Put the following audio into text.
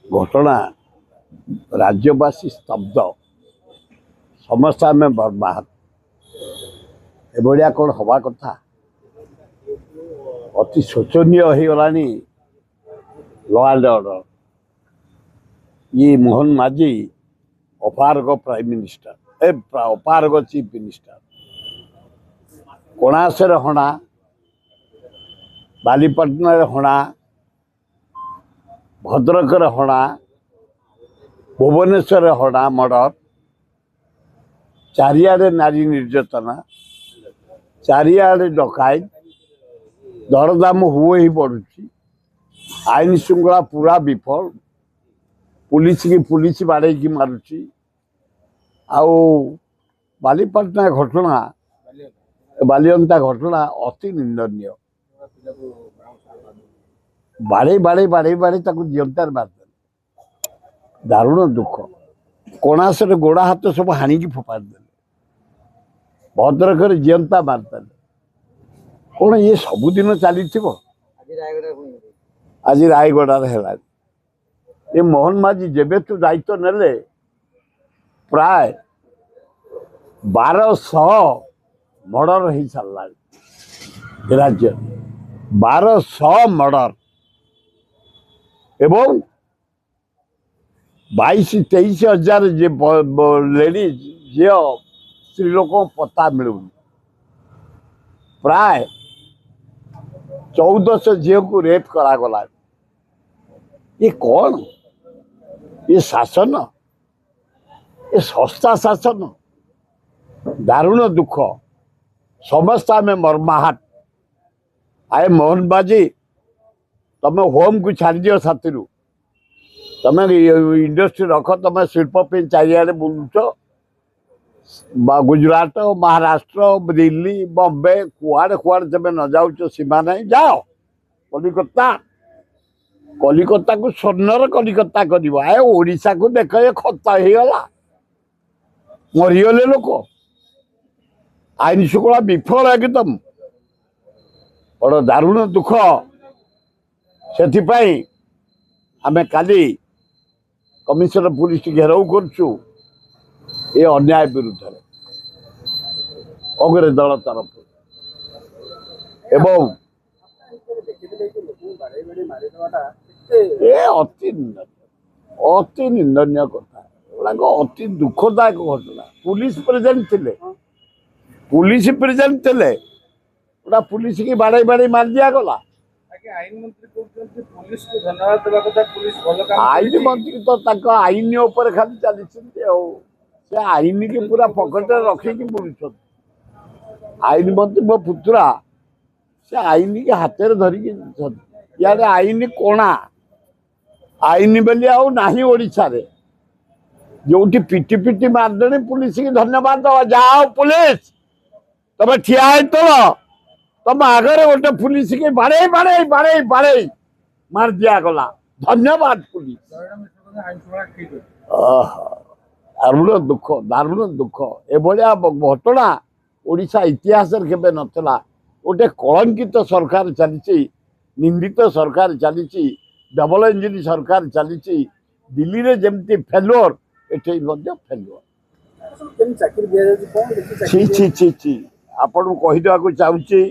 घटना राज्यवासी स्तब्ध समस्त आम बर्बाद एभलिया कौन हवा कथा अति शोचनीय हो गला लॉ एंड ऑर्डर ये मोहन माझी अपारग प्राइम मिनिस्टर अपारग चीफ मिनिस्टर कोणासर हणा बालीपाटना हणा भद्रक हणा भुवनेश्वर हणा मर्डर चारिआडे नारी निर्यातना चारिआडे डकायत दरदाम हुए ही बढ़ुची आईन श्रृंखला पूरा विफल पुलिस की पुलिस बाड़े की मारुची आउ बालीपाटना घटना बालियंता घटना अति निंदनीय बाड़े बाड़े बाड़े बाड़े जीवंतार मारदे दारुण दुख कोणासर गोड़ा हाथ सब हाणी फोपाड़ी भद्रक जीवंता मारदे कौन ये सबुदिन चली आज रायगड़ार है ये मोहन माझी जेबे तू दायित्व नेले प्राय 1200 मर्डर हो सारा राज्य 1200 मर्डर एवं 22-23 हजार लेडीज झील स्त्री लोक पता मिलू प्राय 1400 झील को रेप करागला ये कौन ये शासन ये सस्ता शासन दारुण दुख समस्त आम मर्माहत आए मोहन बाजी तुम होम को छाड़ दियो साथी तुम इंडस्ट्री रख तुम शिल्प चारिआडे बुलुच गुजरात महाराष्ट्र दिल्ली बॉम्बे कुआड़े कुआड़े तुम न जाऊच सीमा नहीं जाओ कलिकता कलिकता को स्वर्णर कलिकता कर ओडिशा को देख ये खता हो गला मरीगले लोक आईन श्रृंखला विफल एकदम बड़ दारुण दुख से आम काली कमिशनर पुलिस घेराव करछु ये अन्याय विरुद्ध कांग्रेस दल तरफ एवं अति निंदनीय कथा अति दुखदायक घटना पुलिस प्रेजेंट थे पुलिस प्रेजेंट थे पुलिस की बाड़े बाड़े मार दिया गला आईन मंत्री पुलिस को धन्यवाद देवा कथा पुलिस भल काम आईन मंत्री तो आईन ऊपर खाली चली आईन की पूरा पकेट रखिकी बुलुं आईन मंत्री मो पुतुरा से आईन की हाथ में धरिकी यार आईन कोणा आईन बोली आशा जो पिटी पिटी मारदे पुलिस की धन्यवाद दवा जाओ पुलिस तुम ठिया है तुम आगे गोटे पुलिस के बाड़े बाड़े बाड़े बाड़े मार दिया गला धन्यवाद पुलिस दारुण दुख एभलिया घटना ओडिशा इतिहास केबे नथला गोटे कलंकित सरकार चली निंदित सरकार चली डबल इंजिन सरकार चली दिल्ली रे जमती फेलुअर एठे फेलुअर छी छी छी छी आपन कहीदेवा चाहूँगी